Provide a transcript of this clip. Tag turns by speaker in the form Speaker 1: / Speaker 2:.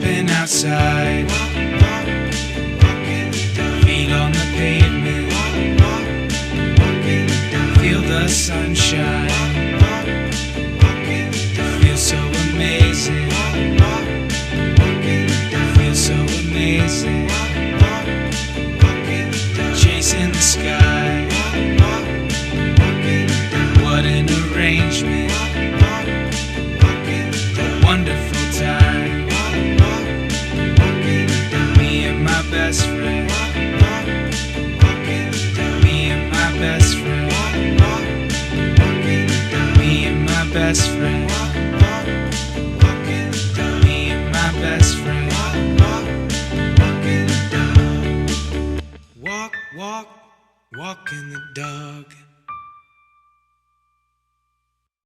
Speaker 1: Stepping outside, feet on the pavement, feel the sunshine, feel so amazing, feel so amazing, chasing the sky, what an arrangement, wonderful time, me and my best friend, me and my best friend, me and my best friend, me and my best friend, walk, walk, walking the dog.